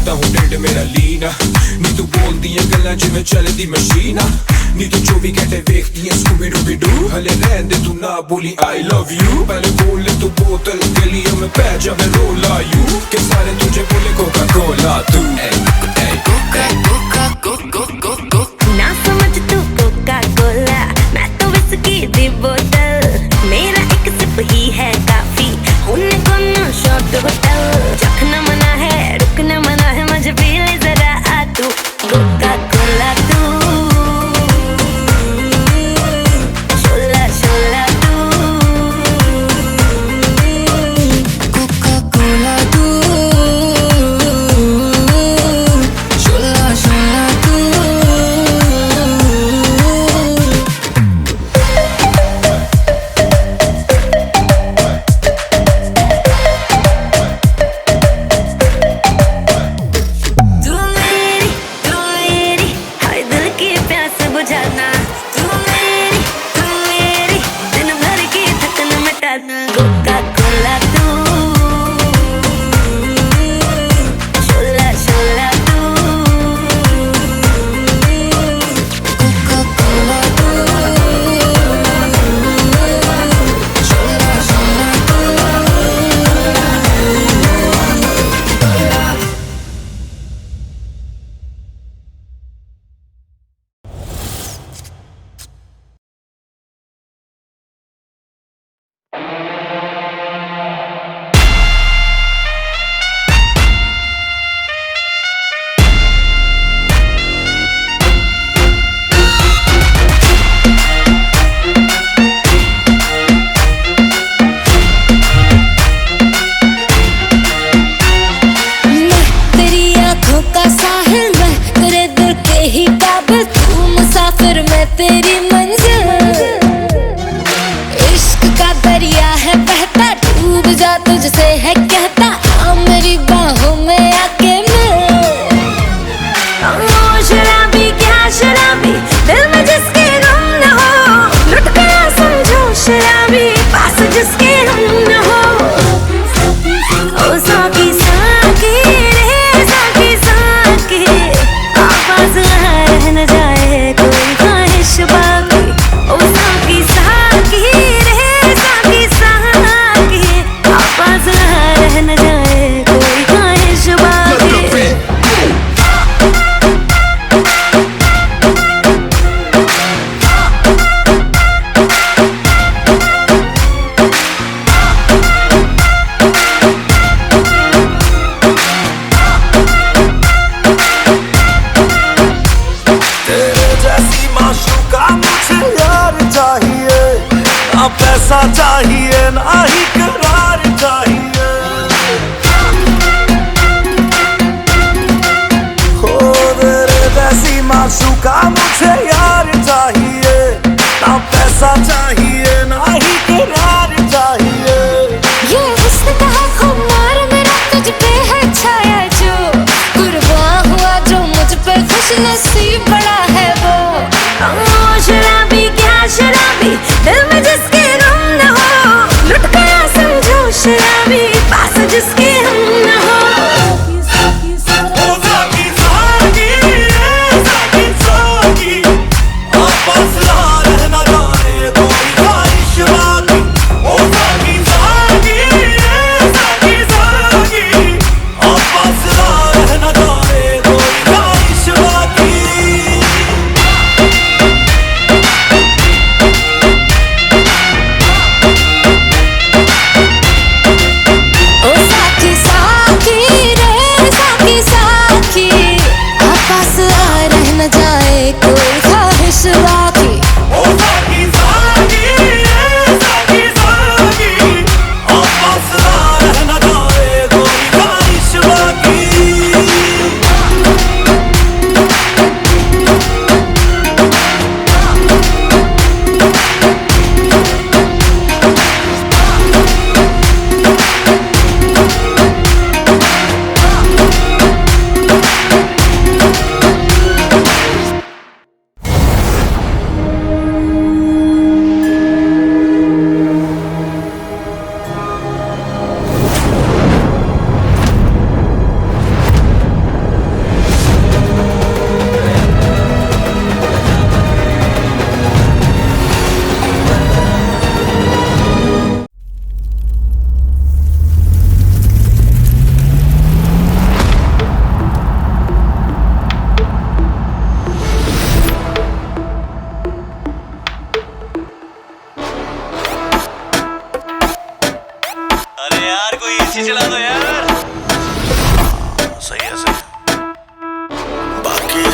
करदा हूं ढिड मेरा लीना नी तू बोलदी है गल्लां जिवें चलदी मशीना नी तू 24 घंटे वेखदी है स्कूबी डूबी डू हले रहन दे तू ना बोली आई लव यू पहले बोल ले तू बोतल गलियों में पै जावे रोला यू के सारे तुझे बोले कोका कोला तू ना समझ तू कोका कोला मैं तो विस्की दी बोतल मेरा एक सिप ही है काफी होने को ना शॉट होटल चखना मना है रुकना मना है मुझे पी ले जरा आ तू कोका कोला तू शोला शोला तू कोका कोला तू शोला शोला तू बुझाना तू मेरी दिन भर की थकन मिटाना कोका कोला तू शोला शोला तू कोका कोला तू शोला शोला तू तेरी मंजिल इश्क का दरिया है बहता डूब जा तुझसे है कहता आ मेरी बाहों में आके मिल शराबी क्या शराबी दिल में जिसके गम न हो लुट गया समझो शराबी पास जिसके हम न हो ओ साकी साकी रे साकी साकी आवाज रह न जाए कोई बाकी ओ साकी साकी रे साकी साकी आवाज रह न जाए कोई ख्वाहिश बाकी पैसा चाहिए ना ही करार चाहिए हो तेरे जैसी माशूका मुझे यार चाहिए ना पैसा चाहिए ना ही करार चाहिए ये हुस्न का है खुमार मेरा तुझ पे है छाया जो कुर्बान हुआ जो मुझ पे खुश नसीब बड़ा है वो शराबी क्या शराबी दिल में जिसके गम न हो लुट गया समझो शराबी पास जिसके हम न हो रहना जाने कोई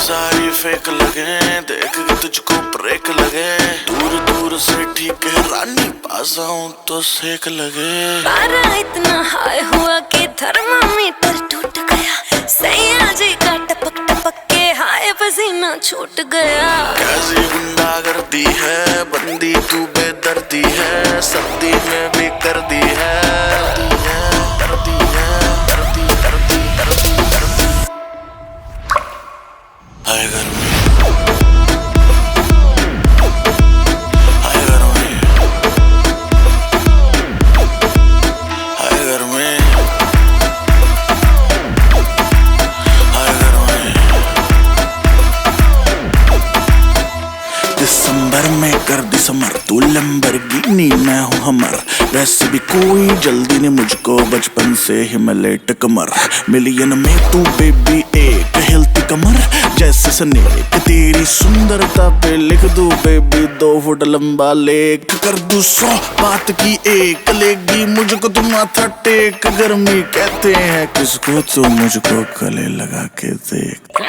सारी फेक लगे, देख के तुझको ब्रेक लगे। दूर दूर से ठीक है रानी, पास आऊं तो सेक लगे। पारा इतना हाई हुआ कि थर्मामीटर टूट गया। सैया जी का टपक टपक के हाय पसीना छूट गया। कैसी गुंडागर्दी है, बंदी तू बेदर्दी है, सर्दी में भी कर दी है। हाय गर्मी, हाय गर्मी, हाय गर्मी, हाय गर्मी। दिसंबर में कर दिसंबर, तू लैम्बोर्गिनी मैं हूँ हमर। वैसे भी कोई जल्दी नहीं मुझको, बचपन से ही मैं लेट कमर। मिलियन में तू बेबी एक हिलती कमर जैसे स्नेक। तेरी सुंदरता पे लिख दूं बेबी 2 फुट लंबा लेख। कर दूं 100 बात की एक, लेगी मुझको तुम माथा टेक। गर्मी कहते हैं किसको, तो मुझको गले लगा के देख।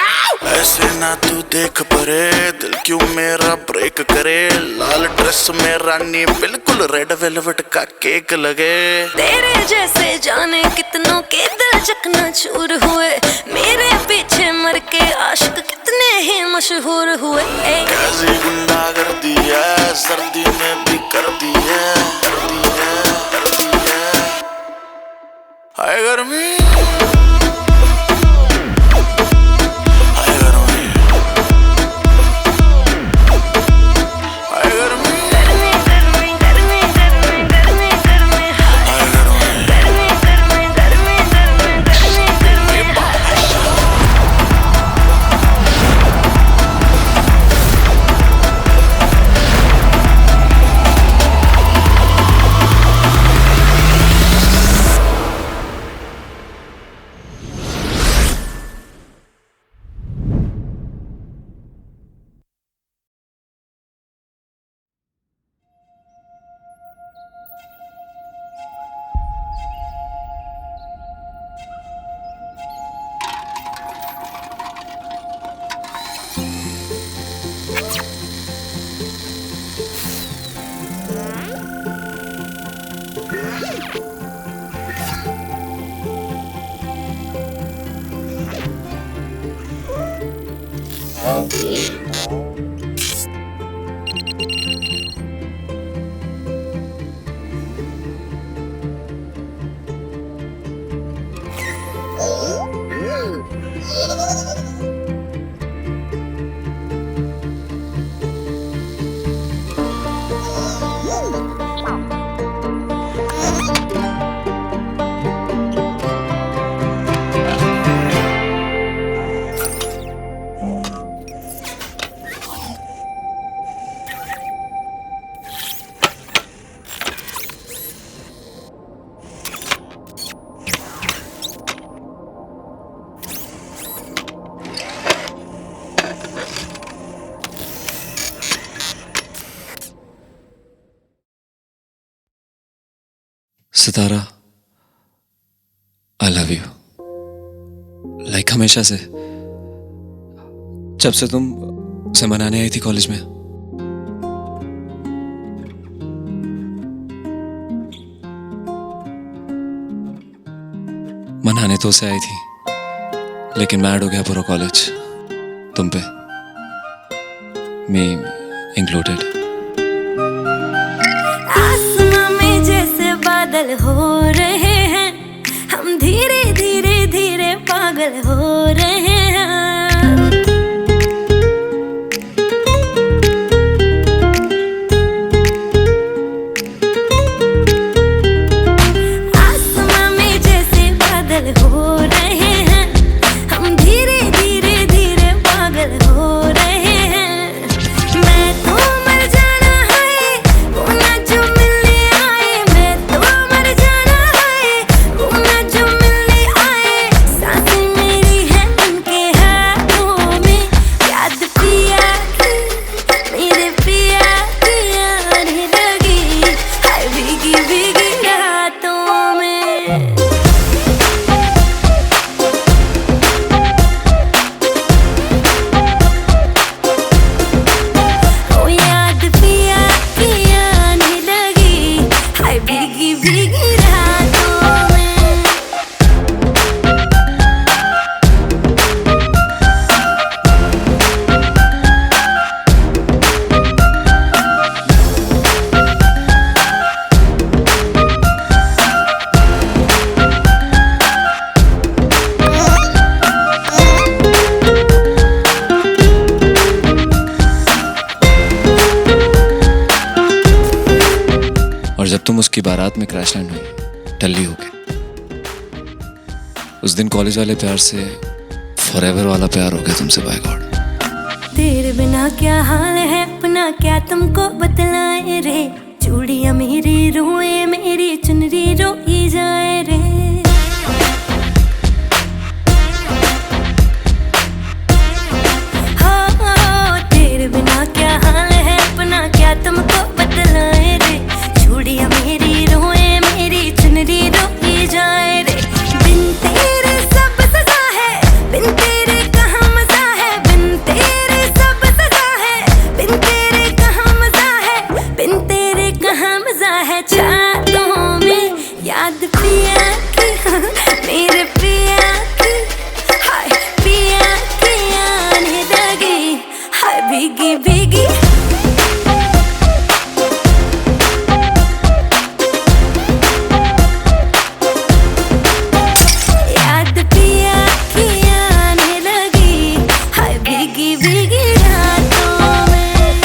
ऐसे ना तू देख परे, दिल क्यों मेरा ब्रेक करे। लाल ड्रेस में रानी बिल्कुल रेड वेलवेट का केक लगे। तेरे जैसे जाने कितनों के दिल चकनाचूर हुए। मेरे पीछे मर के आशिक कितने ही मशहूर हुए। कैसी गुंडागर्दी है, सर्दी में भी कर दी है, कर दी है, कर दी है। हाय गर्मी, सितारा, आई लव यू। लाइक हमेशा से, जब से तुम से मनाने आई थी कॉलेज में। मनाने तो उसे आई थी, लेकिन मैड हो गया पूरा कॉलेज तुम पे, मी इंक्लूडेड। बादल हो रहे हैं, हम धीरे धीरे धीरे पागल हो रहे हैं। आसमां में जैसे बादल हो रहे हैं, हम धीरे धीरे धीरे पागल हो रहे हैं। मैं तो मर तुम उसकी बारात में क्रैश लैंड हुई टल्ली होके। उस दिन कॉलेज वाले प्यार से फॉरएवर वाला प्यार हो गया तुमसे, बाय गॉड। तेरे बिना क्या हाल है अपना, क्या तुमको बतलाए रे। चूड़ियां मेरी रोए, मेरी चुनरी रोई जाए रे। हाँ, तेरे बिना क्या हाल है अपना, क्या तुमको बतलाए रे। चूड़ियां मेरी रोए, मेरी चुनरी रोई जाए रे। बिन तेरे सब सजा है, बिन तेरे कहाँ मजा है। बिन तेरे सब सजा है, बिन तेरे कहाँ मजा है। बिन तेरे कहाँ मजा है। चाहतों में याद पिया की, मेरे पिया की। हाय पिया की आने लगी, हाय भीगी भीगी। याद पिया की आने लगी, हाय भीगी भीगी रातों में।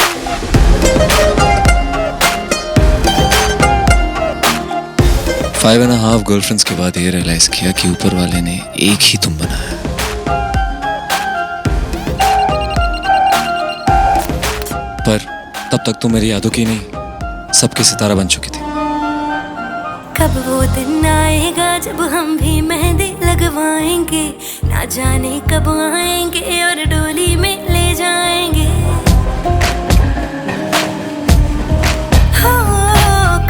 5.5 गर्लफ्रेंड्स के बाद ये रियलाइज किया कि ऊपर वाले ने एक ही तुम बनाया। पर तब तक तुम मेरी यादों की नहीं, सबकी सितारा बन चुकी थी। कब वो दिन आएगा जब हम भी मेहंदी लगवाएंगे। ना जाने कब आएंगे और डोली में ले जाएंगे। हो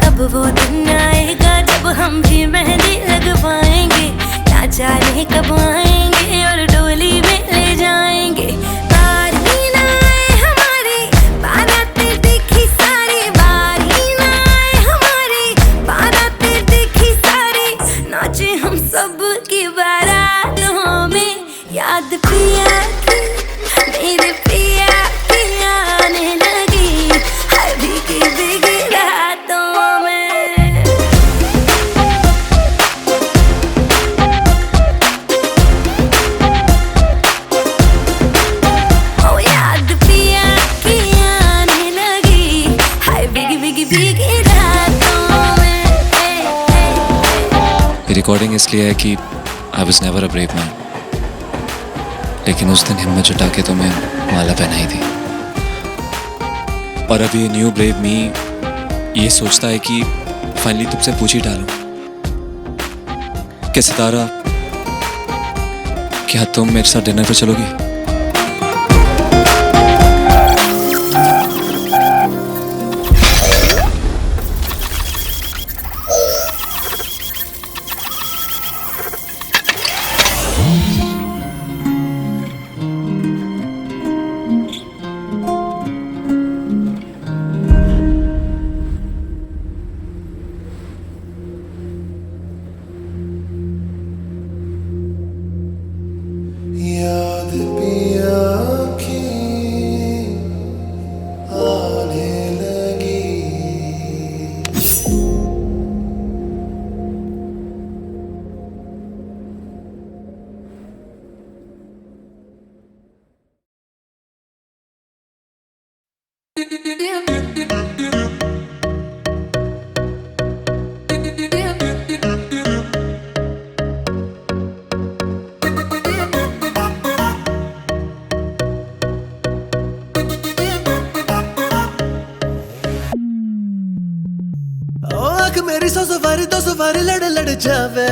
कब वो दिन आएगा जब हम भी मेहंदी लगवाएंगे। ना जाने कब आएंगे और डोली में ले जाएंगे। बारी ना आए हमारी बारातें देखी सारी, बारी ना आए हमारी बारातें देखी सारी। नाचे हम सब की बारातों में। याद पिया की, मेरे पिया की आने लगी, हाय भीगी भीगी रातों में। ओ याद पिया की आने लगी, हाय भीगी भीगी भीगी रातों में। ये रिकॉर्डिंग इसलिए है कि I was never a brave man, लेकिन उस दिन हिम्मत जुटा के तुम्हें माला पहनाई थी। और अभी न्यू ब्रेव मी ये सोचता है कि फाइनली तुमसे पूछ ही डालूं कि सितारा, क्या तुम मेरे साथ डिनर पे चलोगी? याद पिया की आने लगी। मेरी 100 सवारी 2 सवारी लड़ लड़ जावे।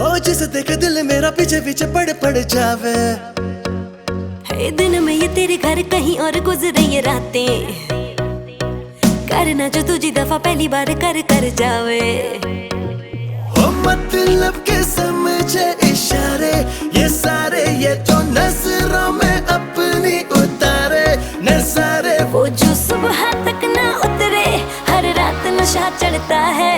ओ जिसे देखे दिल मेरा पीछे पीछे पड़ जावे। है दिन में ये तेरे घर कहीं और गुजरे ये रातें। करना जो तुझी दफा पहली बार कर जावे। ओ मतलब के समझे इशारे ये सारे, ये तो नजरों में अपनी उतारे नजारे। वो जो सुबह तक ना उतरे, हर रात नशा चढ़ता है।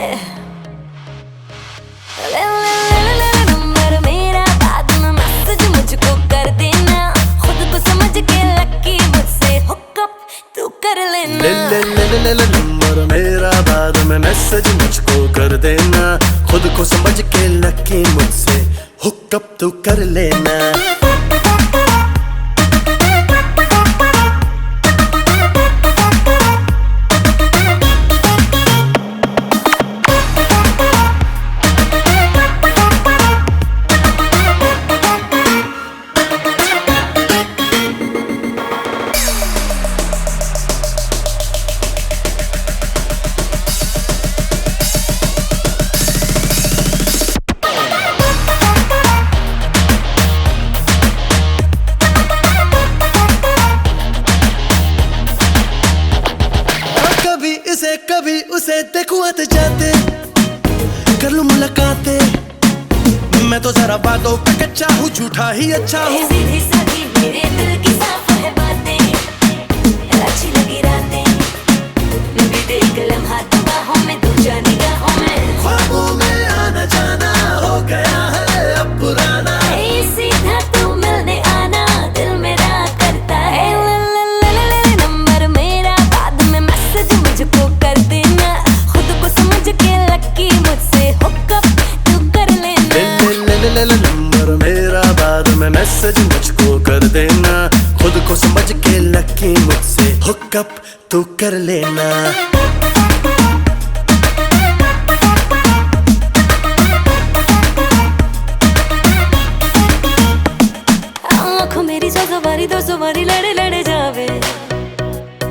ले ले ले ले नंबर मेरा, बाद में मैसेज मुझको कर देना। खुद को समझ के लकी मुझसे हुकअप तू कर लेना। ले ले ले ले ले नंबर मेरा, बाद में मैसेज मुझको कर देना। खुद को समझ के लकी मुझसे हुकअप तू कर लेना। झूठा ही अच्छा हूँ। सीधी सादी मेरे दिल की साफ है बातें, अच्छी लगी रातें, बीते एक लम्हा तो बाहों में, दूजा निगाहों में, ख्वाबों में आना जाना हो गया है अब पुराना। सीधा तू मिलने आना दिल मेरा करता है। नंबर मेरा बाद में मैसेज मुझको कर देना, खुद को समझ के लकी मुझसे हुकअप तू कर लेना। नंबर मेरा बाद में मैसेज मुझको कर देना, खुद को समझ के लकी मुझसे हुकअप तू कर लेना। दो सवारी लड़े लड़े जावे,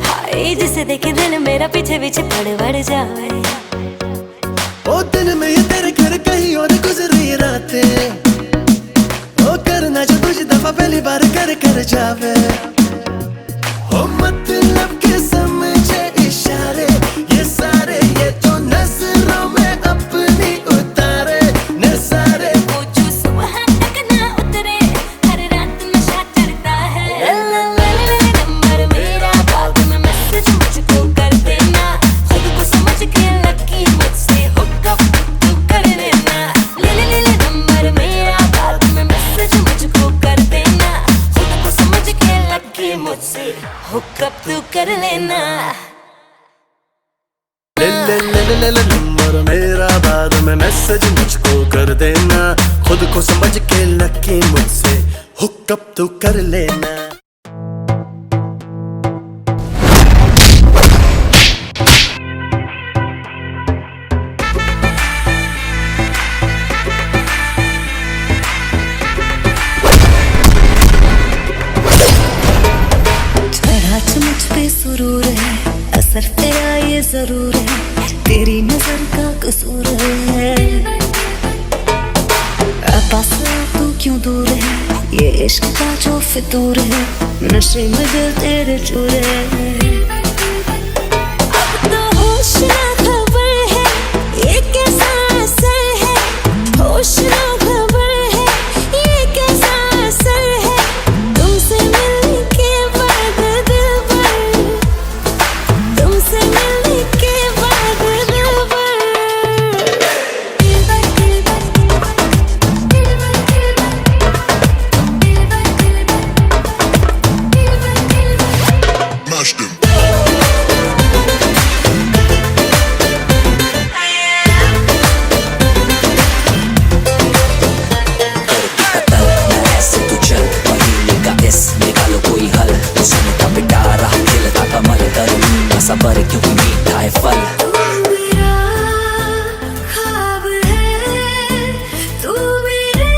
हाय जिसे देखे दिल मेरा पीछे पीछे पड़ जावे। ओ दिन में ये तेरे घर कहीं और गुजरी रातें, ओ करना जो तुझ दफा पहली बार कर जावे। ओ मतलब के समझे इशारे ये सारे, ये तो नजरों में अपनी उतारे नजारे। वो जो सुबह तक ना उतरे, हर रात नशा चढ़ता है। नंबर मेरा बाद में मैसेज मुझको कर देना, खुद को समझ के लकी मुझसे हुकअप तू कर लेना। नंबर मेरा बाद में मैसेज मुझको कर देना, खुद को समझ के लकी मुझसे हुकअप तू कर लेना। नंबर मेरा बाद में मैसेज मुझको कर देना, खुद को समझ के लकी मुझसे हुकअप तू कर लेना। मुझ पे सुरूर है, असर तेरा ये जरूर है, तेरी नजर का कसूर है। पास तू क्यों दूर है, ये इश्क का जो फितूर है, नशे में दिल तेरे चूर है। अब तो होश ना खबर है, ये कैसा असर है, होश ना खबर है, ये कैसा असर है, तुमसे मिलने के बाद दिल भर, तुमसे मिलने के बाद दिल भर। सबर क्योंकि मीठा है फल। तू मेरा ख्वाब है, तू मेरे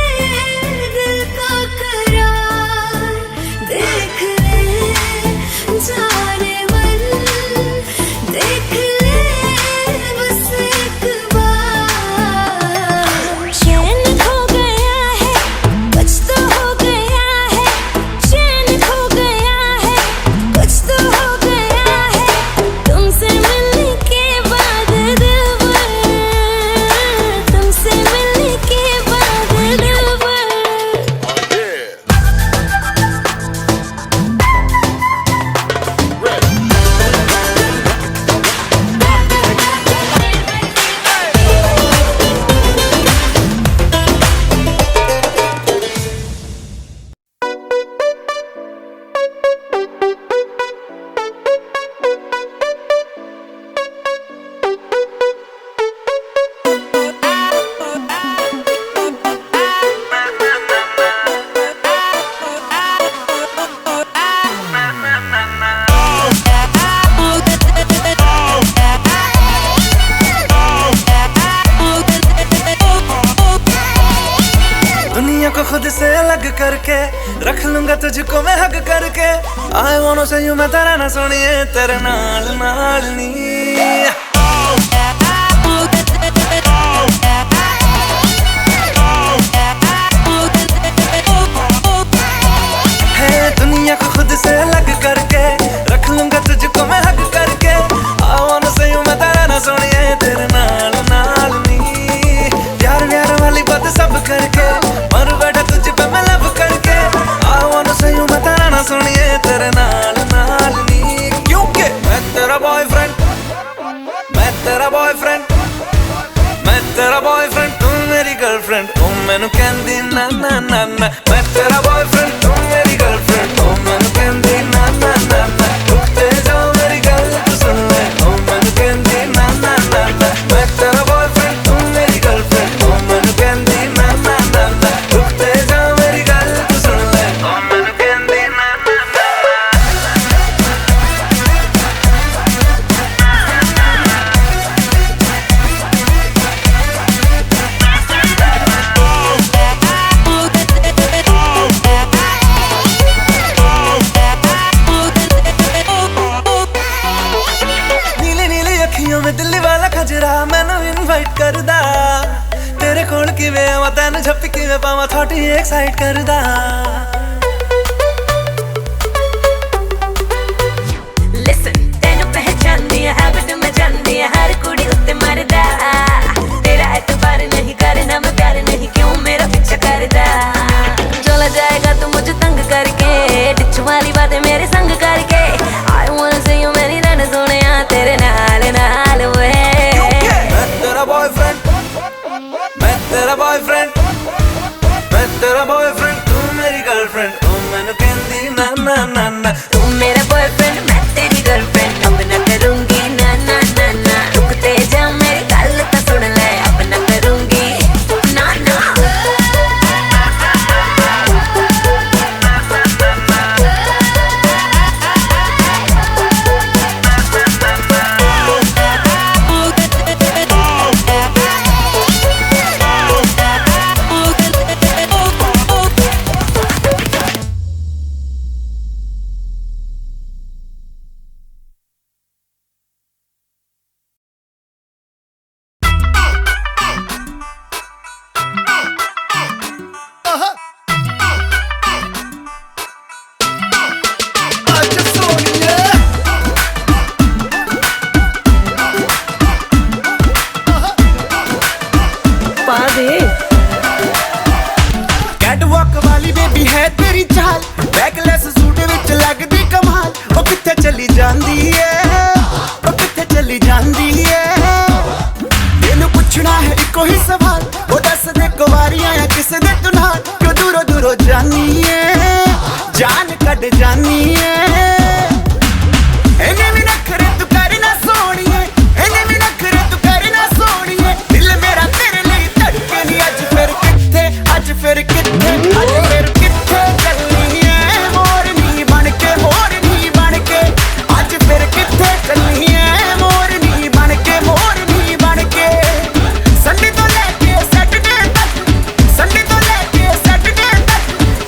दिल का करार, देख ले जाने मन, देख ले बस एक बार। चैन खो गया है, कुछ तो हो गया है, चैन खो गया है, कुछ तो हो गया है, तुमसे मिलने के बाद दिल भर, तुमसे मिलने के बाद दिल भर। दुनिया को खुद से अलग करके रख लूंगा तुझको मैं हक करके। I wanna say you मैं तेरा ना सुनिए तेरे नाल नाल नी। है दुनिया को खुद से अलग करके रख लूंगा तुझको मैं हक करके। I wanna say you मैं तेरा ना सुनिए तेरे नाल नाल नी। प्यार प्यार वाली बात सब करके मर बैठा तुझ पे मैं लब एक्साइट करदा Listen, तेनू पहचानदी है हैबिट में जानदी है हर कुड़ी उत्ते मरदा तेरा एतबार नहीं करना मैं प्यार नहीं क्यों मेरा पीछा करदा चला जाएगा तू मुझे तंग करके डिच वाली बातें मेरे संग करके I wanna see you मेरी रन सोनिया तेरे नाल नाल वे मैं तेरा बॉयफ्रेंड मैं तेरा बॉयफ्रेंड मैं तेरा बॉयफ्रेंड तू मेरी गर्लफ्रेंड तू मैनू कहंदी ना ना ना ना तू मेरा बॉयफ्रेंड मैं तेरी गर्लफ्रेंड अब ना करूंगी ना ना ना ना रुकते जा मेरी गल तो सुन ले अब ना करूंगी ना ना कैटवॉक वाली बेबी है तेरी चाल बैकलेस सूट विच लगदी कमाल ओ किथे चली जांदी है ओ किथे चली जांदी है तेनू पुछना है इको ही सवाल ओ दस दे कुवारी आया किस दे तू नाल क्यों दूरों दूरों जानी है जान कड जानी है एने भी नखरे तू करना सोनिए एने भी नखरे तू करना सोनिए दिल मेरा तेरे लिए धड़के नहीं अज फिर किथे अज फिर किथे अज फिर किथे चलनी है मोरनी बनके मोरनी बनके अज फिर किथे चलनी है मोरनी बनके संडे तो लेके सैटरडे तक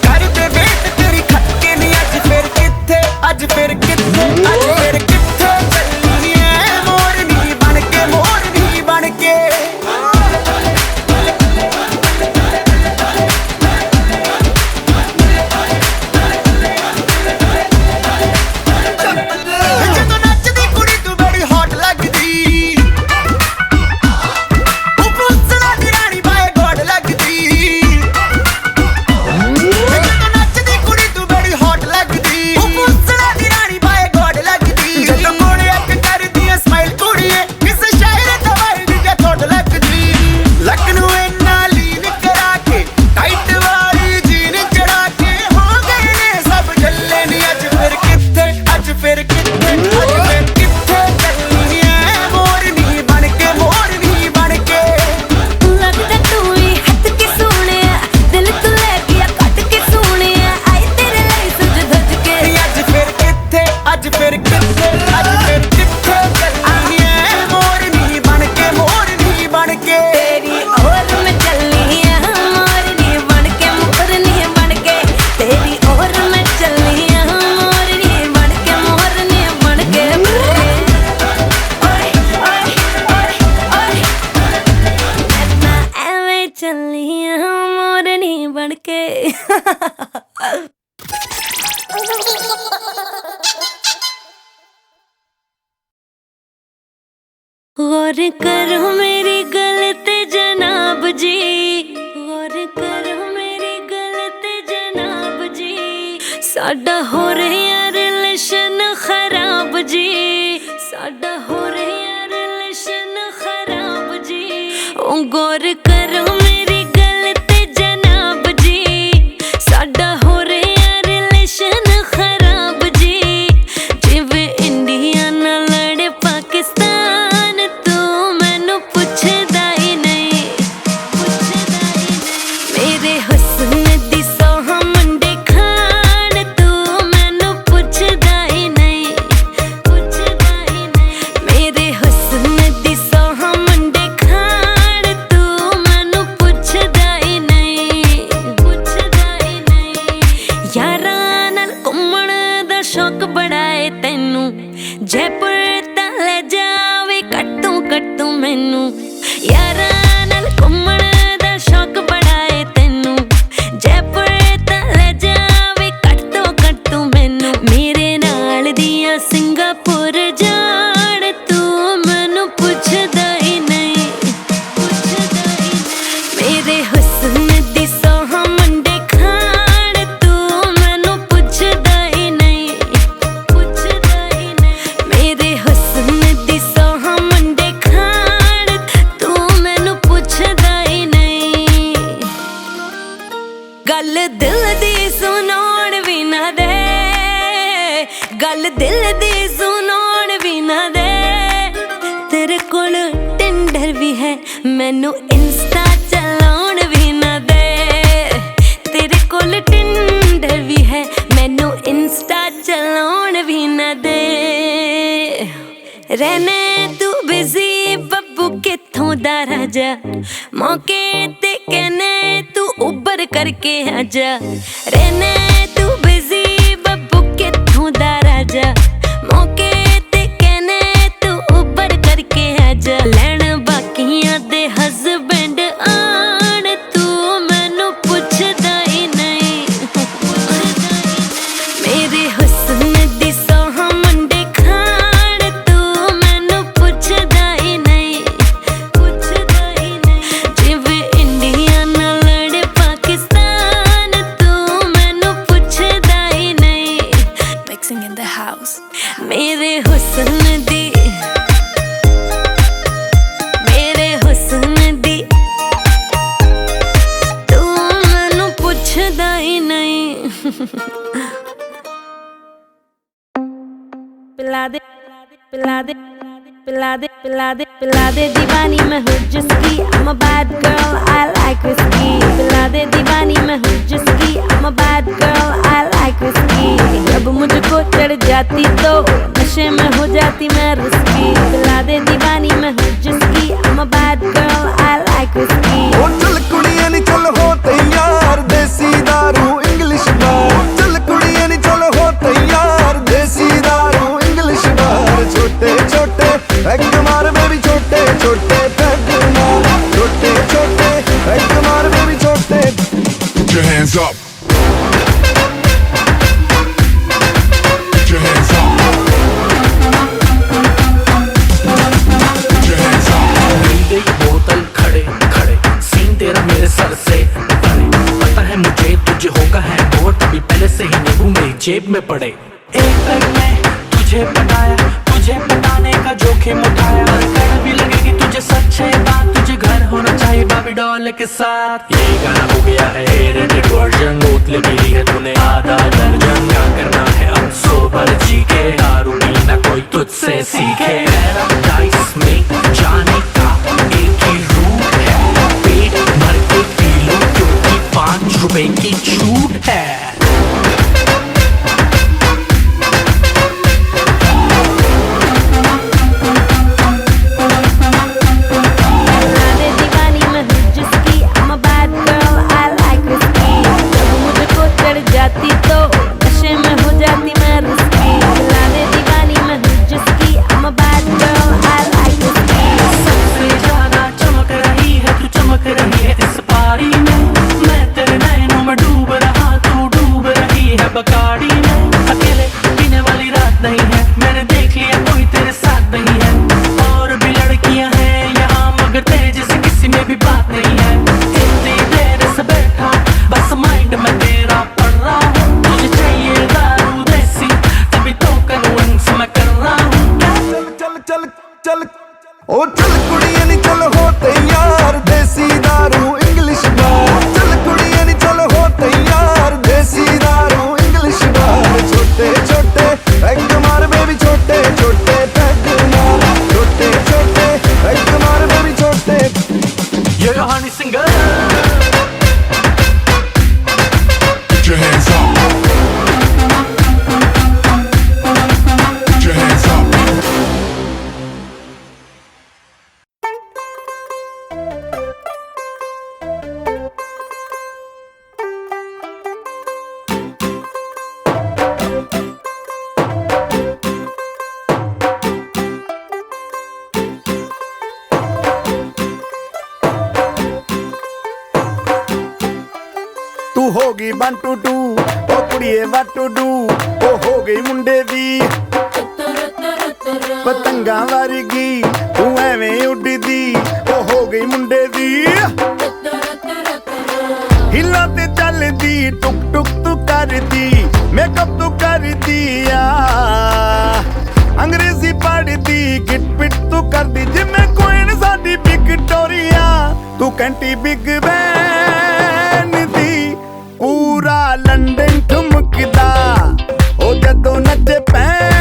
कर दे वेट तेरी खटके नहीं अज फिर किथे अज फिर किथे अज फिर किथे चलनी है मोरनी बनके ਜਦੋਂ ਨੱਚਦੀ ਕੁੜੀ ਤੂੰ ਬੜੀ ਹੌਟ ਲੱਗਦੀ ਉਪਰੋਂ ਸਲਾ ਦੀ ਰਾਣੀ ਬਾਏ ਗੋਡ ਲੱਗਦੀ ਜਦੋਂ ਨੱਚਦੀ ਕੁੜੀ ਤੂੰ ਬੜੀ ਹੌਟ ਲੱਗਦੀ ਉਪਰੋਂ ਸਲਾ ਦੀ ਰਾਣੀ ਬਾਏ ਗੋਡ ਲੱਗਦੀ ਜਦੋਂ ਕੋਲੇ ਅੱਖ ਕਰਦੀ ਐ ਸਮਾਈਲ ਕੁੜੀਏ ਕਿਸੇ ਸ਼ਾਇਰ ਦਵਾਈ ਦੀ ਜੇ ਥੋੜ ਲੱਗਦੀ ਲੱਕ ਨੂੰ ਇੰਨਾ ਲੀਨ ਕਰਾ ਕੇ ਟਾਈਟ ਵਾਲੀ ਜੀਨ ਚੜਾ ਕੇ ਹੋ ਗਏ ਨੇ ਸਭ ਜੱਲੇ ਨੀ ਅੱਜ ਫਿਰ ਕਿੱਥੇ ਅੱਜ ਫਿਰ ਕਿੱਥੇ ਚੱਲਣੀ ਐ ਮੋਰਨੀ ਬਣਕੇ ਲੱਗਦਾ ਤੂੰ ਹੀ ਹੱਥ ਕੇ ਸੋਹਣਿਆ ਦਿਲ ਤੋਂ ਲੈ ਗਿਆ ਕੱਟ ਕੇ ਸੋਹਣਿਆ ਆਈ ਤੇਰੇ ਲਈ ਸੁਝ ਧੱਜ ਕੇ ਅੱਜ ਫਿਰ ਕਿੱਥੇ ਅੱਜ ਫਿਰ ਕਿੱਥੇ ਚੱਲਣੀ ਐ ਮੋਰਨੀ ਬਣਕੇ तेरी और मैं चलनी है मोरनी बनके मोरनी बनके तेरी और मैं चलनी है मोरनी बनके ओए ओए ओए ओए मैं ऐਵੇਂ चलनी है मोरनी बनके गौर करो मेरी गलत जनाब जी गौर करो मेरी गलत जनाब जी साडा हो रहा रिलेशन खराब जी साडा हो रहा रिलेशन खराब जी ओ गौर करो मेरी गलत जनाब जी साडा हो रहा रिलेशन खराब जी जिवें इंडिया नाल लड़े पाकिस्तान तू मैनू पुछदा ही नहीं मेरे हुस्न दी सोह मुंडे खान तू मैनू पुछदा ही नहीं मेरे हुस्न दी सोह मुंडे खान तू मैनू पुछदा ही नहीं यारां नाल घुम्मण दा शौक बड़ा है तैनू जयपुर ता ले जावे कट्टू मैनू यारां नाल घुम्मण दा शौक बड़ा है तैनू जयपुर गल दिल दी सुनाउण भी ना दे। तेरे कोल टिंडर भी है मैनू इंस्टा चलाउण भी ना दे। तेरे कोल टिंडर भी है मैनू इंस्टा चलाउण भी ना दे। रहने तू बिजी बब्बू किथों दा राजा, मौके ते कहने तू उबर करके आजा। रहने तू बिजी बब्बू किथों दा राजा, मौके ते कहने तू उबर करके आजा। लैण बाकियां दे हस्बैंड आण तू मैनू पुछदा ही नहीं। मेरे हुस्न दी सोहा मुंडे खाण तू मैनू पुछदा ही नहीं। पुछदा ही नहीं जिवें इंडिया नाल लड़े पाकिस्तान तू मैनू पुछदा ही नहीं। Mixing in the house मेरे हुस्न दी तू मैनू पुछदा ही नहीं। पिला दे पिला दे पिला दे पिला दे पिला दे दीवानी मैं हूँ जिसकी I'm a bad girl I like whiskey। पिला दे दीवानी मैं हूँ जिसकी I'm a bad girl I like whiskey। जब मुझको चढ़ जाती तो नशे में हो जाती मैं रिस्की। पिला दे दीवानी मैं हूँ जिसकी I'm a bad girl I like whiskey। ओ चल कुड़ियां नी चल हो तैयार देसी दारू इंग्लिश बार। चल कुड़ियां नी चल हो तैयार देसी दारू इंग्लिश बार। छोटे छोटे पैग मार बेबी छोटे छोटे पैग मार। छोटे छोटे पैग मार बेबी छोटे। Put your hands up. Put your hands up. Put your hands up. मिल गई बोतल खड़े खड़े, सीन तेरा मेरे सर से परे। पता है मुझे तुझे होगा है बोर, तभी पहले से ही नींबू मेरी जेब में पड़े। एक पैग में तुझे पटाया, तुझे पटाने का जोखिम उठाया। कड़वी लगेगी तुझे सच्चे बात, तुझे घर होना चाहिए बाबी डॉल के साथ। ये गाना हो गया है एडिटेड वर्जन, बोतलें पी ली है तूने आधा दर्जन। क्या करना है अब सोबर जी के, दारू पीना कोई तुझसे सीखे। पैराडाइज में जाने का एक ही रूट है, पेट भर के पी लो क्योंकि 5 रुपए की छूट है। जाती तो नशे में हो जाती मैं रिस्की। पिला दे दीवानी मैं हूँ जिसकी I'm a bad girl I like whiskey। सबसे ज्यादा चमक रही है तू, चमक रही है इस पारी में। मैं तेरे नैनों में डूब रहा, तू डूब रही है बकाड़ी में। अकेले पीने वाली रात नहीं है, मैंने देख लिया कोई तेरे साथ नहीं है। और भी लड़कियां हैं यहाँ मगर तेरे जैसे किसी में भी बात नहीं है। इतनी देर से बैठा बस माइंड में तेरा पड़ रहा हूँ। तुझे चाहिए दारू देसी तभी तो कन्विंस मैं कर रहा हूँ। चल चल चल चल ओ चल कुड़ियां नी चल हो तैयार देसी दारू इंग्लिश बार। चल कुड़ियां नी चल हो तैयार देसी दारू इंग्लिश बार। छोटे छोटे पैग मार बेबी छोटे छोटे पैग मार। छोटे छोटे पैग मार बेबी छोटे। ये कहानी singer. Put your hands up. Put your hands up. तू होगी 1 2 2 ओ कुड़िए what to do। ओ हो गई मुंडे दी पतंगा वर्गी, तू एवें उड़दी। ओ हो गई मुंडे दी हिला ते चलदी, टुक टुक तू करदी, मेकअप तू करदी आ। अंग्रेजी पढ़दी, गिट पिट तू करदी जिमें कोइन साडी विक्टोरिया। तू कैंटी बिग बैन दी पूरा लंदन ठुमकदा। ओ जदों नचे पैन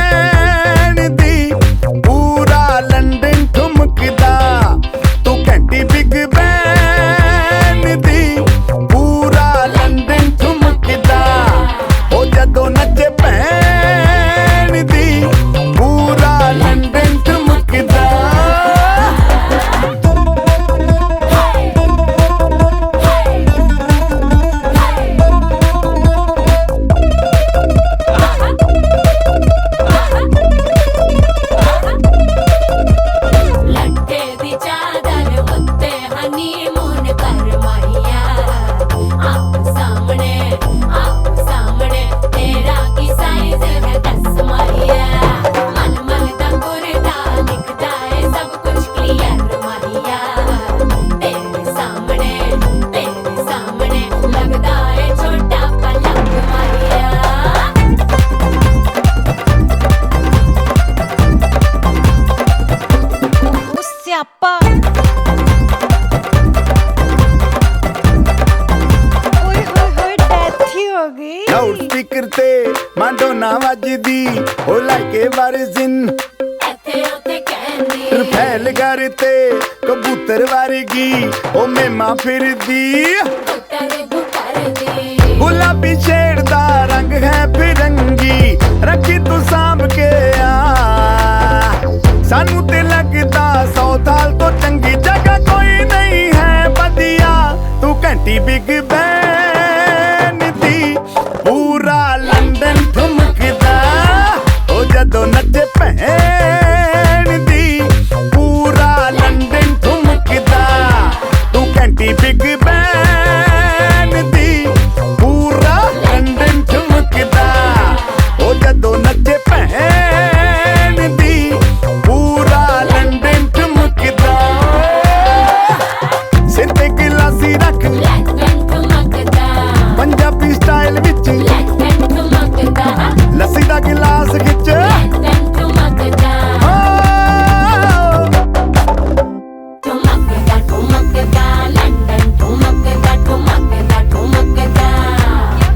गई लाउड स्पीकर ते माडोना वजदी ओ लाइके वारिजिन रफेल करते कबूतर वर्गी ओ मेमा फिरदी गुलाबी शेड दा रंग है फिरंगी रखी तू सांभ के आ सानू ते लगदा 100 साल तो चंगी जगह कोई नहीं है बदिया तू घंटी बिग बैन दी पूरा लंदन ठुमकदा ओ जदों नचे भैन दी पूरा लंदन ठुमकदा तू घंटी बिग बैन दी पूरा लंदन ठुमकदा ओ जदों नचे भैन दी पूरा लंदन ठुमकदा सिर ते गिलासी रख पंजाबी स्टाइल विच लस्सी दा गिलास खिच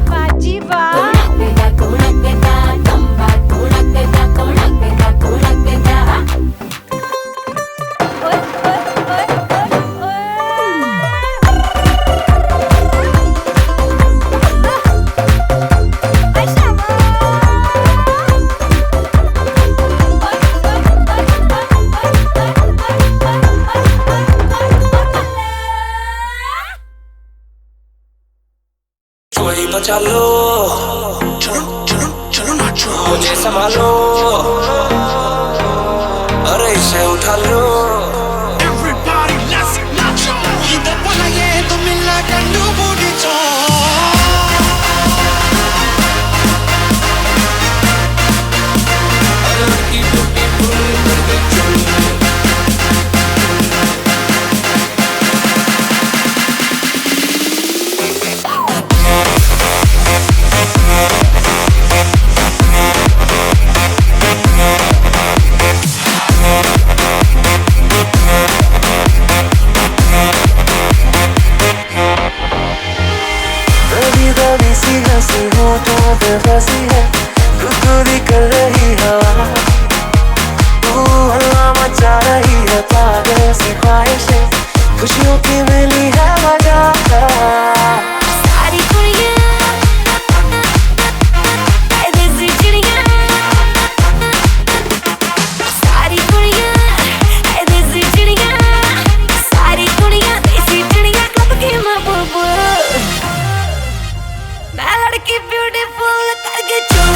बाजी वाह कोई बचा लो चलो नाचो मुझे संभालो अरे इसे उठा लो Everybody let's nacho 이거 뻔하게 또 밀라간 누구리죠 खुशियों की मिली है वजह सारी कुड़ियां ऐ देसी चिड़ियां सारी कुड़ियां ऐ देसी चिड़ियां सारी कुड़ियां देसी चिड़ियां क्लब की महबूब मैं लड़की ब्यूटीफुल करके चूर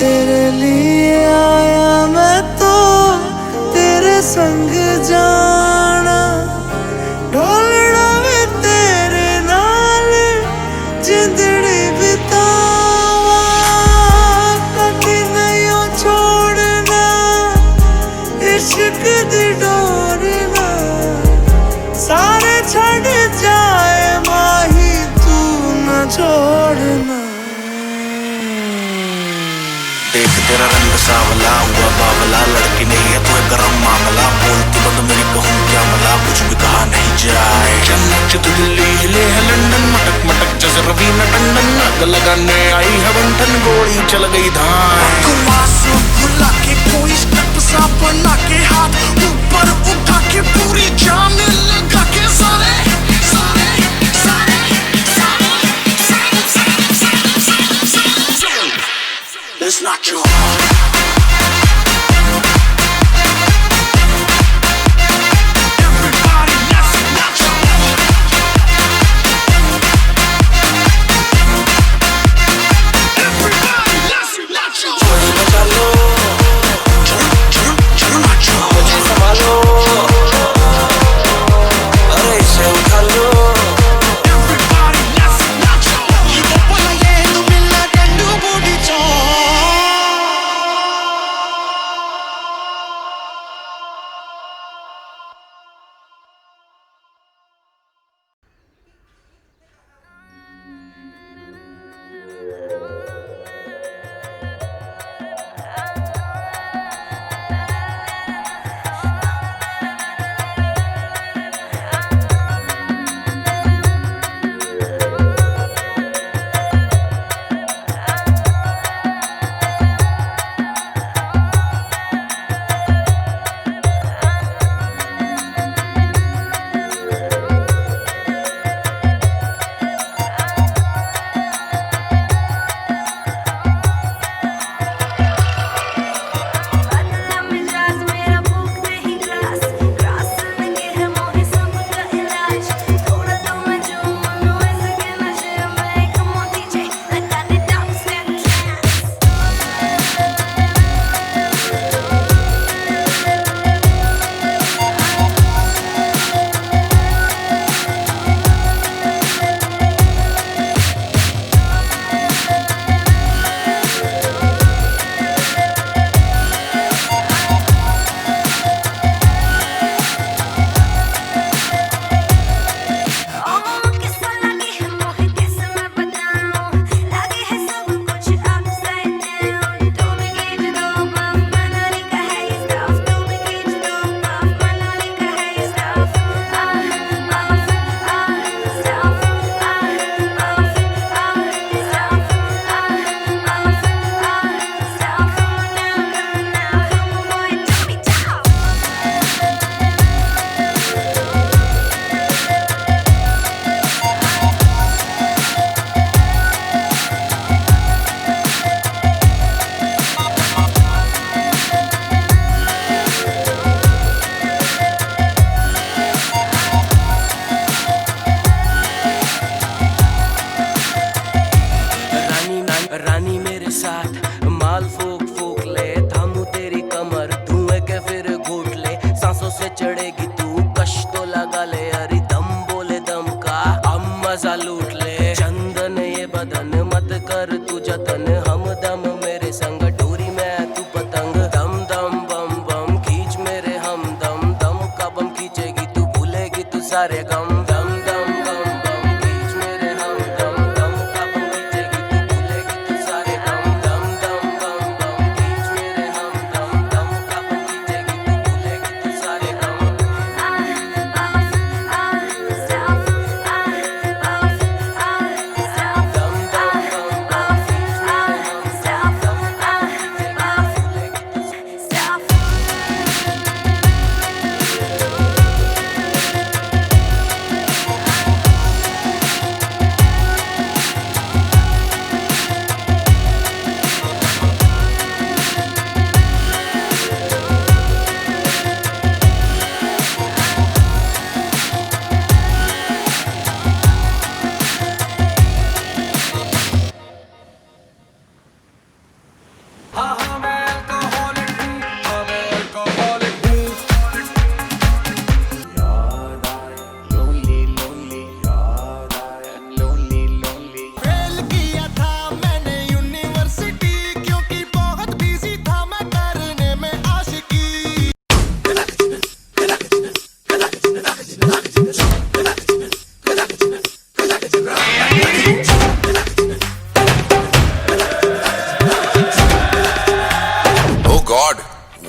तेरे लिए आया मैं तो तेरे संग जाना ढोलना भी तेरे नाल जिंदड़ी बितावा कभी नहीं छोड़ना इश्क दी डोरना सारे छड़ जाए माही तू न छोड़ना देख तेरा रंग सावला हुआ बावला लड़की नहीं है तू गरम मामला बोलती बंद मेरी कहूँ क्या मला कुछ भी कहा नहीं जाए चन्नच तो दिल्ली हिले है लंदन मटक मटक जैसे रवीना टंडन आग लगाने आई है बंटन गोली चल गई धान गुला के कोई स्टेप सा बना के हाथ ऊपर उठा के पूरी जान लगा के सारे सारे सारे Let's not you. Everybody, let's not you. Everybody.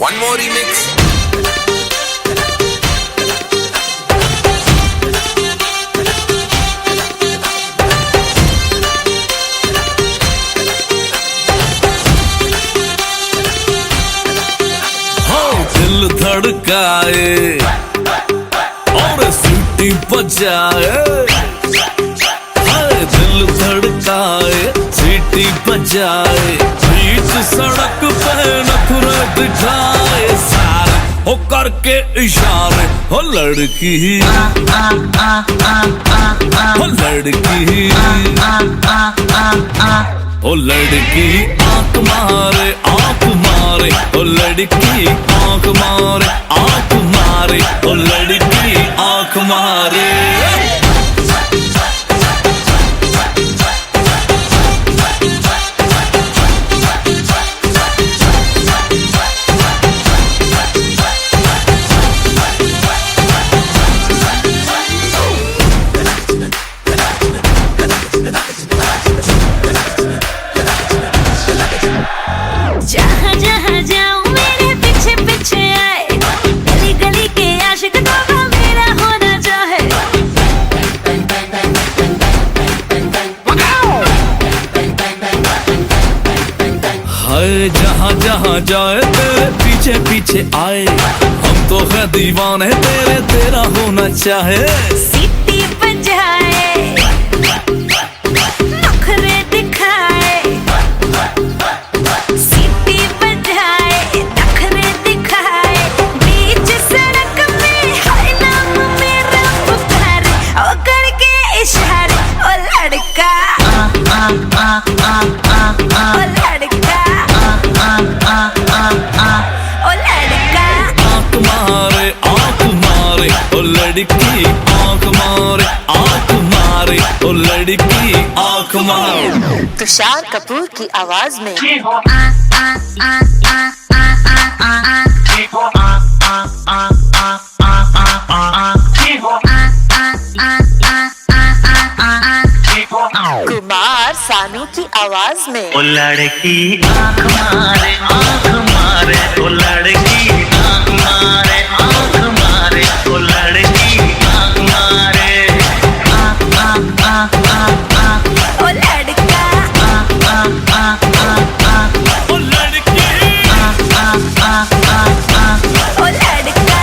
One more remix. दिल धड़काए और सीटी बजाए, हाय दिल धड़काए सीटी बजाए, बीच सड़क पे नखरे दिखाए सारे हो करके इशारे, हो लड़की हो लड़की ओ लड़की आंख मारे आंख मारे, ओ लड़की आंख मारे आंख मारे, ओ लड़की आंख मारे। जहाँ जहाँ जाऊँ मेरे पीछे पीछे आए, गली गली के आशिक तो मेरा होना चाहे। हाय जहाँ जहाँ जाए तेरे पीछे पीछे आए, हम तो है दीवाने तेरे, तेरा होना चाहे। सीटी बजाए नखरे दिखाए, सीटी बजाए नखरे दिखाए, बीच सड़क में हाय नाम मेरा पुकारे, ओ करके इशारे, ओ लड़का ओ लड़का ओ लड़का। आंख मारे आंख मारे, ओ लड़की आंख मारे आंख मारे, ओ लड़की आंख मारे। तुषार कपूर की आवाज में कुमार सानू की आवाज में ओ लड़की आंख मारे ओ लड़की आंख मारे ओ लड़की आंख मारे। ओ लड़का ओ लड़की ओ लड़का।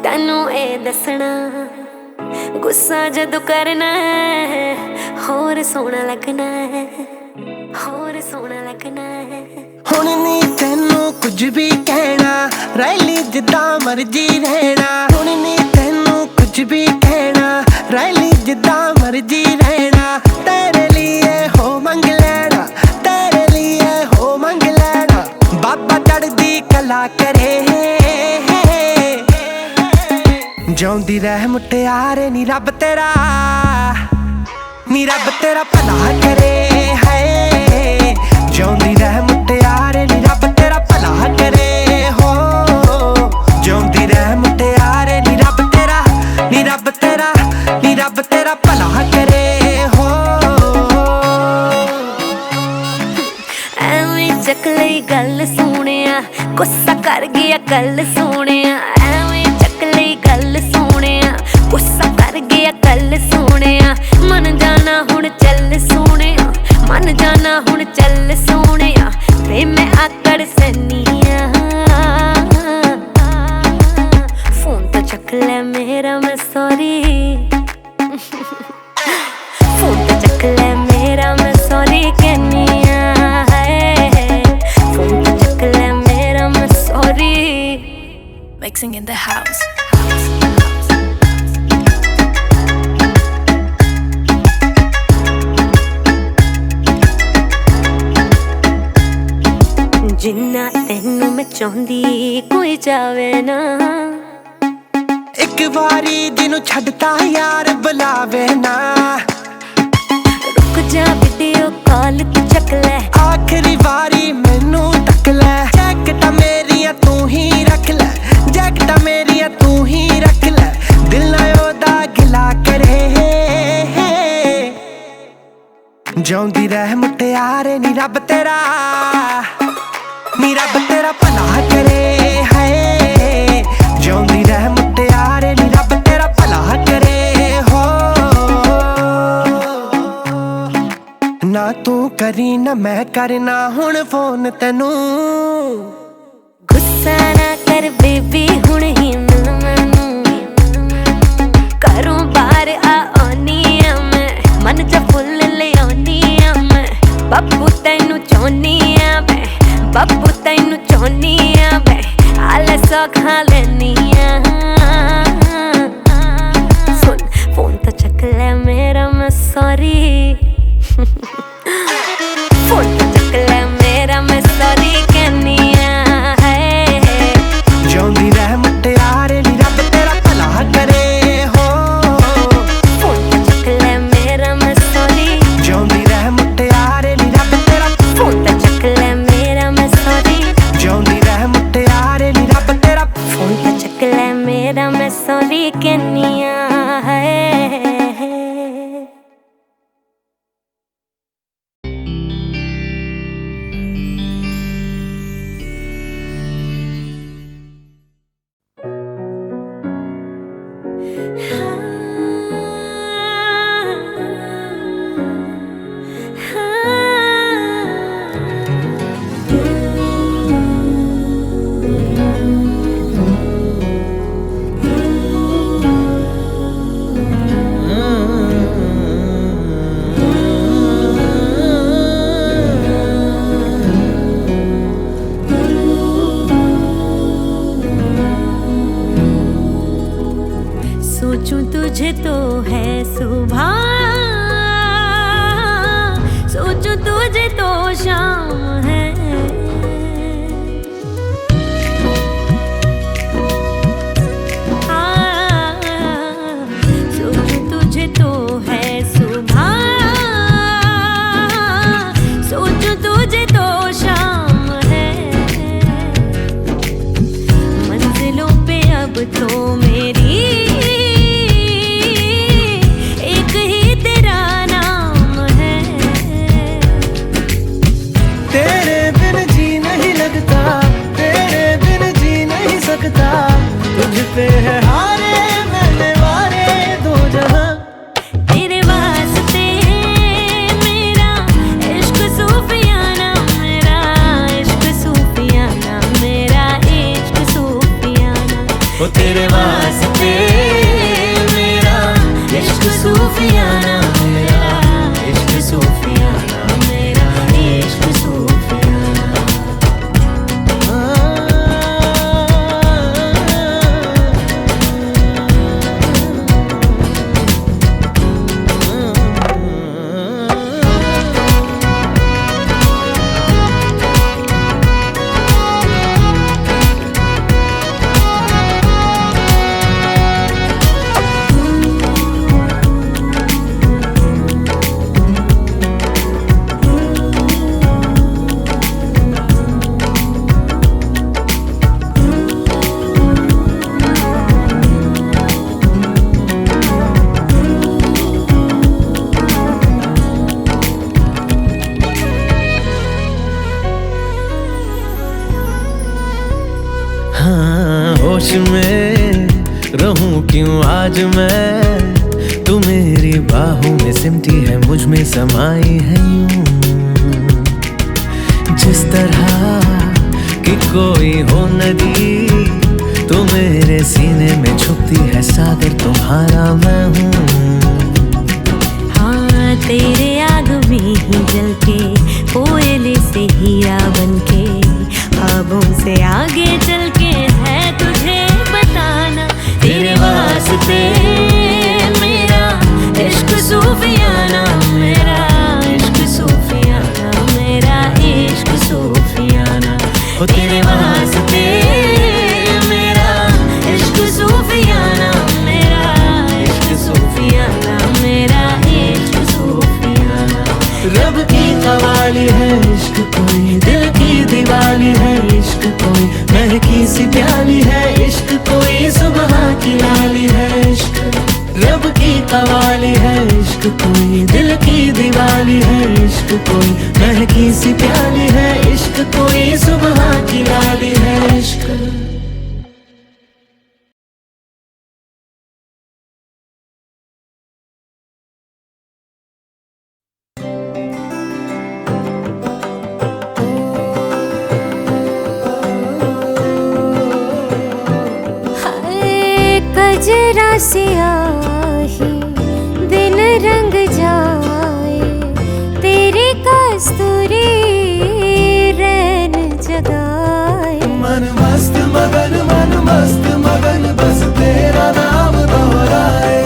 तैनू ए दसना गुस्सा जदू करना है, होर सोना लगना है, होर सोना लगना है। हुण नी तैनू कुछ भी कहना, रैली जिद्दां मर्जी रहना। हुण नी तैनू कुछ भी कहना, रैली जिद्दां मर्जी रहना। तेरे लिए हो मंग लेना, तेरे लिए हो मंग लेना। बाबा चढ़दी कला करे, जिउंदी रह मुटियारे नी रब तेरा, नी रब तेरा भला करे है। जिउंदी रह मुटियारे नी रब तेरा भला करे हो। जिउंदी रह मुटियारे नी रब तेरा, नी रब तेरा, नी रब तेरा भला करे हो। एवें चक लई गल सोहणिया, गुस्सा कर गया कल सोहणिया। एवें चक लई गल सोहणिया, गुस्सा कर गया कल सोहणिया। मन जाना हुण चल सोहणिया, मन जाना हुण चल सोहणिया। वे मैं आकड़ सैनिया, फोन तो चक ले मेरा मैं सॉरी, फोन तो चक ले मेरा मैं sorry. mixing in the house. जिन्ना तेनू मैं चाहती कोई जावे ना एक बारी दिनों छड़ता यार बुलावे ना रुक जा वीडियो कॉल तू चक ले आखिरी बारी मैनू तक ले जैकटा मेरिया तू ही रख ले जैकटा मेरिया तू ही रख ले दिल ना ओदा गिला करे जाऊंदी रह मुटियारे नी रब तेरा भला करे है जाऊंदी रह मुटियारे नी रब तेरा भला करे हो ना तू करी ना मैं करना हुण फोन तैनू गुस्सा ना कर बेबी हुण ही मिल मैनू करूं बाहर आनी आ मैं मन च फुल ले आनी आ मैं बब्बू तैनू चाहनी आ मैं बब्बू तैनू चाहनी आ मैं आले सौ खा लेनी आ सुन फोन तो चक ले मेरा मैं सॉरी फोन तो चक ले मेरा मैं सॉरी कहनी आ जाऊंदी रह मुटियारे नी रब तेरा भला करे हो फोन तो चक ले मेरा मैं सॉरी जाऊंदी रह मुटियारे नी रब तेरा फोन तो चक ले मेरा मैं सॉरी जाऊंदी रह मुटियारे नी रब तेरा फोन तो चक ले मेरा मैं सॉरी कहनी आ सोचूं तुझे तो है सुबह सोचूं तुझे तो शाम है सोचूं तुझे तो है सुबह सोचूं तुझे तो शाम है मंजिलों पे अब तो मेरी तुझ पे है हारे मैंने वारे दो जहां तेरे वास्ते मेरा इश्क सूफियाना मेरा इश्क सूफियाना मेरा इश्क सूफियाना ओ तेरे वास्ते मेरा इश्क सूफियाना मेरा इश्क सूफियाना मेरा इश्क सूफियाना होश में रहूं क्यों आज मैं तू मेरी बाहों में सिमटी है मुझ में समाई है यूं जिस तरह कि कोई हो नदी तू मेरे सीने में छुपती है सागर तुम्हारा मैं हूँ हाँ तेरे आग में ही जल के कोयले से हीरा बन के ख्वाबों से आगे चल के है तुझे महकी सी प्याली है इश्क, कोई सुबह की लाली है इश्क, रब की कवाली है इश्क, कोई दिल की दिवाली है इश्क, कोई महकी सी प्याली है इश्क, कोई सुबह की लाली है इश्क। कजरा से आही दिन रंग जाए, तेरे कस्तूरी रैन जगाए। मन मस्त मगन बस तेरा नाम दोहराए।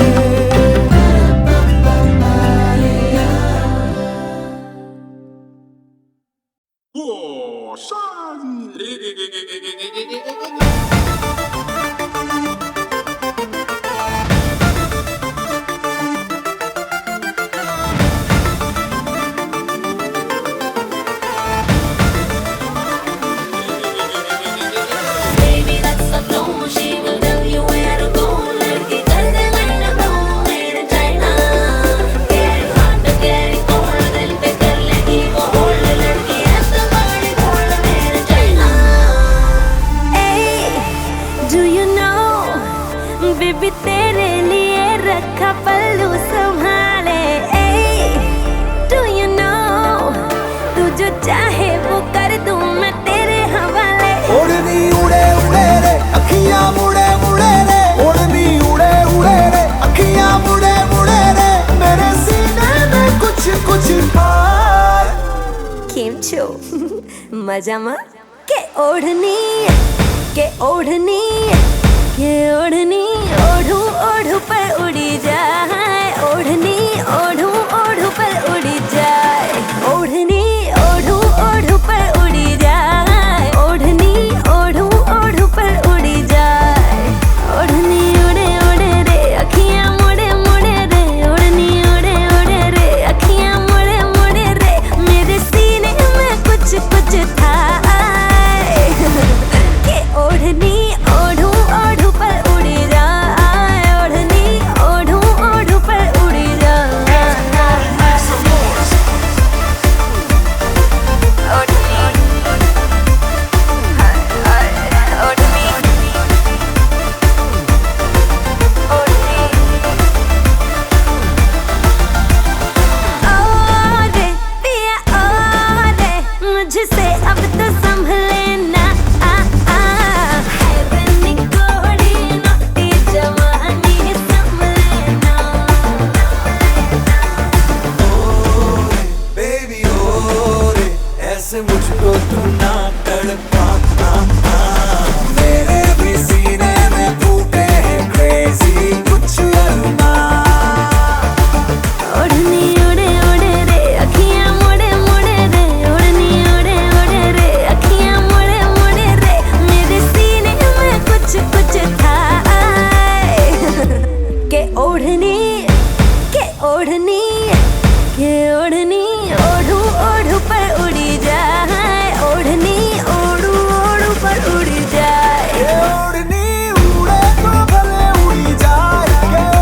बेबी तेरे लिए रखा पल्लू संभाले। डू यू नो तू जो चाहे वो कर दूं मैं तेरे हवाले। ओढ़नी उड़े उड़े रे अखियां मुड़े मुड़े रे, ओढ़नी उड़े उड़े रे अखियां मुड़े मुड़े रे, मेरे सीने में कुछ कुछ हाय। केम छो मजामा के ओढ़नी के ओढ़नी के ओढ़नी ओढ़ू ओढ़ू पर उड़ी जाए, ओढ़नी ओढ़ू ओढ़ू पर उड़ी जाए, ओढ़नी ओढ़ू ओढ़ू पर उड़ी जाए, ओढ़नी ओढ़ू ओढ़ू पर उड़ी जाए। ओढ़नी उड़े उड़े रे अखियां मुड़े मुड़े रे, ओढ़नी उड़े उड़े रे अखियां मुड़े मुड़े रे, मेरे सीने में कुछ कुछ था के ओढ़नी ओढ़ू ओढ़ू पर उड़ी जाए, ओढ़नी ओढ़ू ओढ़ू पर उड़ी जाए। ओरे पिया ओरे मुझसे अब तो संभले ना। मुझको तू ना तड़पा, मेरे भी सीने में फूटे हैं क्रेजी कुछ अरमान। ओढ़नी उड़े उड़े रे अखियां मुड़े मुड़े रे, ओढ़नी उड़े उड़े रे अखियां मुड़े मुड़े रे, मेरे सीने में कुछ कुछ था के ओढ़नी के ओढ़नी के ओढ़नी ओढ़ू ओढ़ू पर उड़ी जाए, ओढ़नी ओढ़ू ओढ़ू पर उड़ी जाए। ओढ़नी उड़े तो भले उड़ी जाए,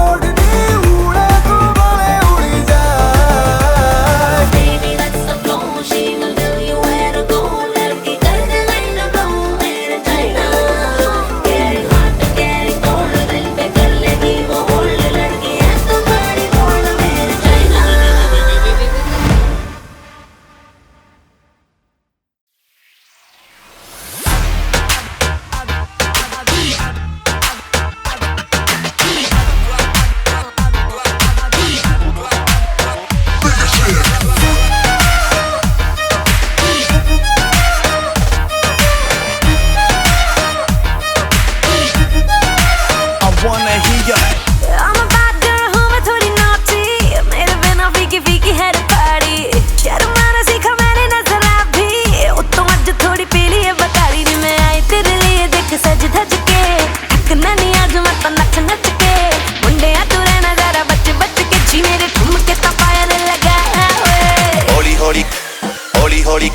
ओढ़नी उड़े तो भले उड़ी जाए। Baby let's go, she will tell you where to go, लड़की कर दे लाइन लो मेरे China, getting hot getting cold, दिल पे कर लेगी वो होल्ड, लड़की है तो बड़ी बोल्ड मेरे China. I'm a bad girl हूँ मैं थोड़ी naughty, मेरे बिना फीकी फीकी है पार्टी, शर्माना सीखा मैंने नजर भी, उत्तम आज थोड़ी पीली है बकारी नी, मैं आई तेरे लिए देख सज धज के, थकना नहीं आज मैं तो नच नच के, मुंडे आ तू रहना जरा बच बच के, जी मेरे ठुमके तो पायल लगा हुए। होली होली होली होली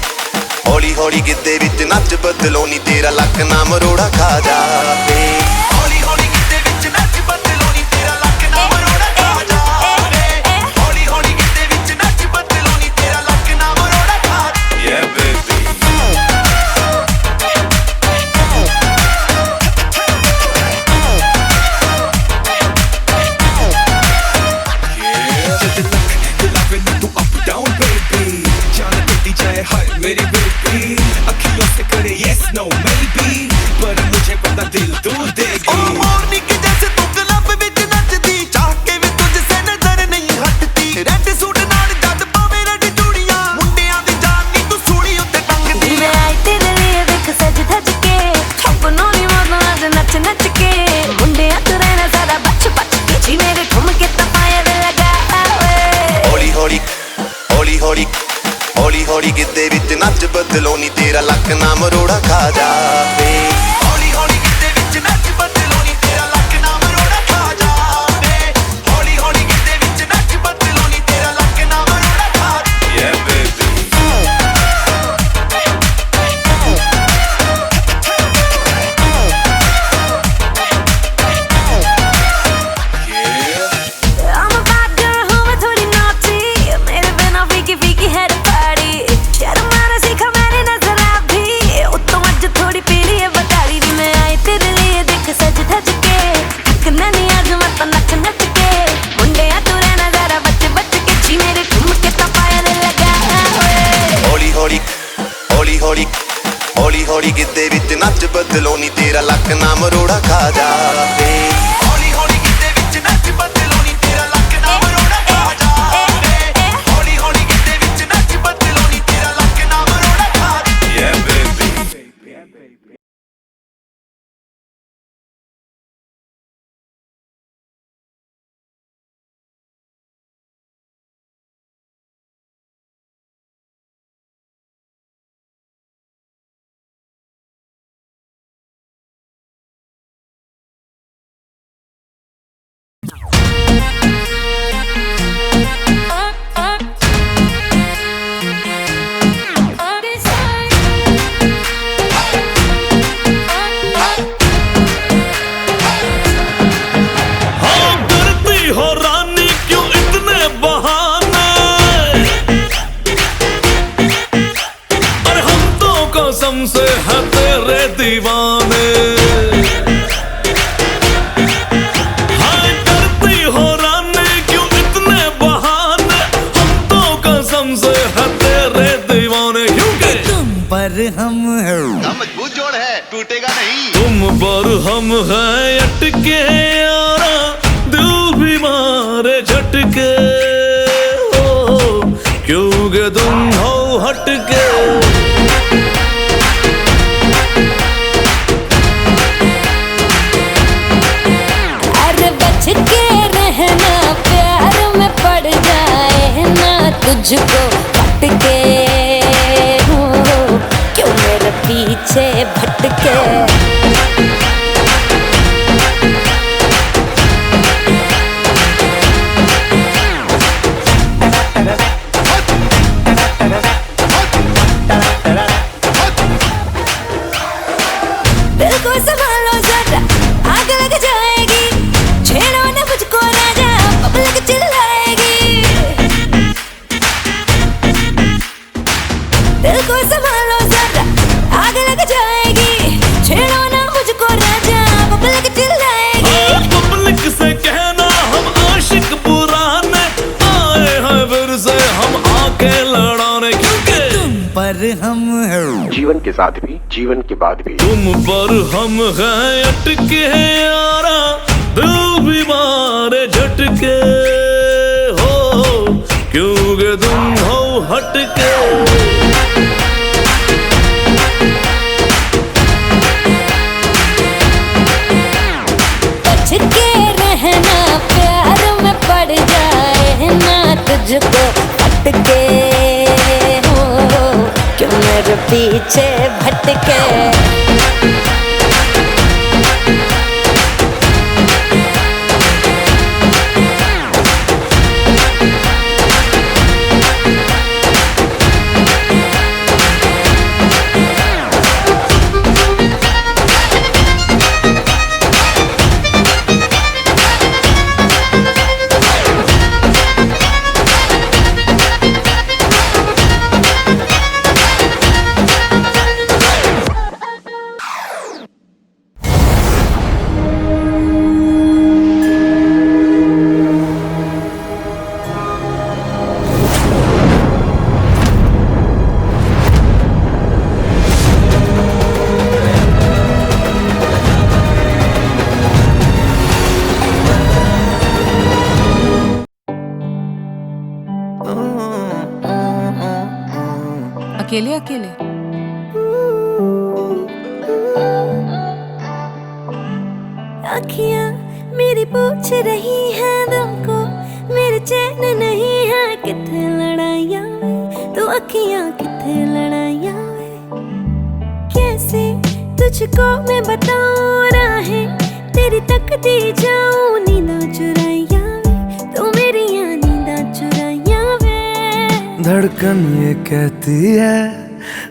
होली हौली हौली गिद्धे विच नच बदलो नी तेरा लक ना मरोड़ा खा जावे हौली हौली गिद्धे विच नच बदलो नी तेरा लक ना मरोड़ा खा जावे हौली हौली गिद्धे विच नच बदलो नी तेरा लक ना मरोड़ा खा yeah baby मेरी बेटी अखियों से करे yes no maybe पर मुझे पता दिल तू देगी ओ मोरनी के जैसे तू क्लब विच नचदी चाह के भी तुझसे नजर नहीं हटती रेड सूट नाल जद पावे रेड चूड़ियां मुंडियां दी जान नी तू सूली उत्ते टंगदी मैं आई तेरे लिए देख सज धज के ठपनों नी मौला आज नच नच के मुंडियां तू रहना सारा बच बच के जी मेरे ठुमके तपायर लगा हौली हौली हौली हौली हौली हौली गिद्धे विच नच बदलो नी तेरा लक ना मरोड़ा खा जावे हौली हौली गिद्धे विच नच बदलो नी तेरा लक ना मरोड़ा खा जावे हौली हौली गिद्धे विच नच बदलो नी तेरा लक ना मरोड़ा खा yeah baby I'm a bad girl हूँ मैं थोड़ी naughty मेरे बिना फीकी फीकी है party शर्म आना सीखा मैंने नजर भी उत्तम आज थोड़ी पीली है बताड़ी दी मैं आई तेरे लिए देख सज धज के थकना नहीं आज मत नच नच के मुंडे तू रहना जरा बच बच के जी मेरे ठुमके तपायर लगा हौली हौली हौली हौली हौली हौली गिद्धे विच नच बदलो नी तेरा लक ना मरोड़ा खा जावे हौली हौली गिद्धे विच नच बदलो नी तेरा लक ना मरोड़ा खा जावे हौली हौली गिद्धे विच नच बदलो नी तेरा लक ना मरोड़ा खा yeah baby हाँ डरती हो रानी क्यों इतने बहाने अरे हम तो कसम से है तेरे दीवाने हाँ डरती हो रानी क्यों इतने बहाने हम तो कसम से है तेरे दीवाने क्योंकि तुम पर हम हैं मजबूत जोड़ है टूटेगा नहीं तुम पर हम हैं अटके यारा दिल भी मारे झटके हो क्योंकि तुम हो हटके अरे बच के रहना प्यार में पड़ जाए ना तुझको भटके हो क्यों मेरे पीछे भटके दिल को संभालो जरा आग लग जाएगी छेड़ो ना मुझको राजा पब्लिक चिल्लाएगी दिल को संभालो जरा आग लग जाएगी छेड़ो ना मुझको राजा पब्लिक चिल्लाएगी पब्लिक से कहना हम आशिक पुराने आए हैं फिर से हम आके लड़ाने क्योंकि तुम पर हम हैं जीवन के साथ भी जीवन के बाद भी तुम पर हम हैं अटके यारा दिल भी मारे झटके हो क्योंकि तुम हो हटके बच के रहना प्यार में पड़ जाए ना तुझको भटके हो क्यों मेरे पीछे भटके अकेले अकेले अखियां मेरी पूछ रही हैं दिल को, मेरे चैन नहीं है किथे लड़ाइयां वे, तो अखियां किथे लड़ाइयां वे। कैसे तुझको मैं बताऊं राहें तेरी तकती जाऊं, नींदा चुराइयां वे, तो मेरी नींदा चुराइयां वे। धड़कन ये कहती है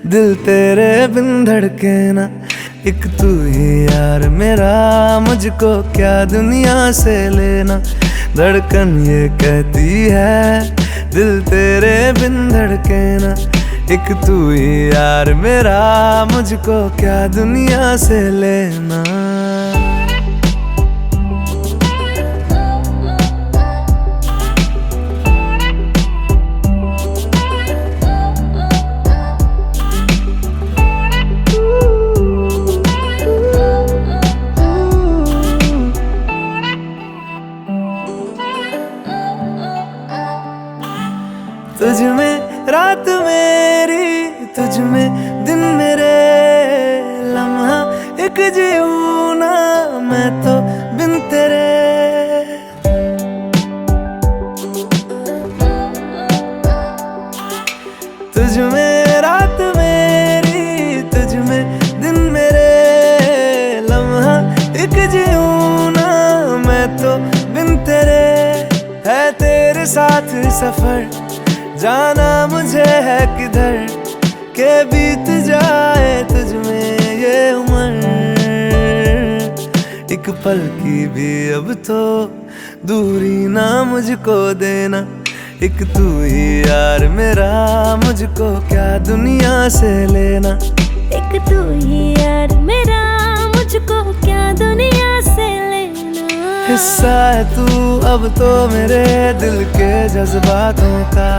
दिल तेरे बिन धड़के ना, एक तू ही यार मेरा, मुझको क्या दुनिया से लेना। धड़कन ये कहती है दिल तेरे बिन धड़के ना, एक तू ही यार मेरा, मुझको क्या दुनिया से लेना। तुझ में रात मेरी, तुझ में दिन मेरे, लम्हा एक जीऊं ना मैं तो बिन तेरे। तुझ में रात मेरी, तुझ में दिन मेरे, लम्हा एक जीऊं ना मैं तो बिन तेरे। है तेरे साथ सफर जाना मुझे है किधर, के बीत जाए तुझ में ये उम्र। एक पल की भी अब तो दूरी ना मुझको देना, एक तू ही यार मेरा, मुझको क्या दुनिया से लेना। एक तू ही यार मेरा, मुझको क्या दुनिया से लेना। हिस्सा है तू अब तो मेरे दिल के जज्बातों का,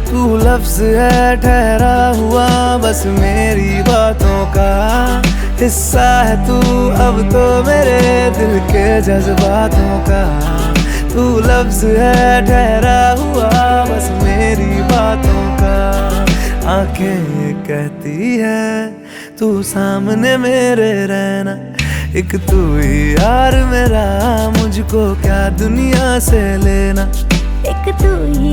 तू लफ्ज है ठहरा हुआ बस मेरी बातों का। हिस्सा है तू अब तो मेरे दिल के जज्बातों का, तू लफ्ज है ठहरा हुआ बस मेरी बातों का। आंखें कहती है तू सामने मेरे रहना, एक तू ही यार मेरा, मुझको क्या दुनिया से लेना। एक तू ही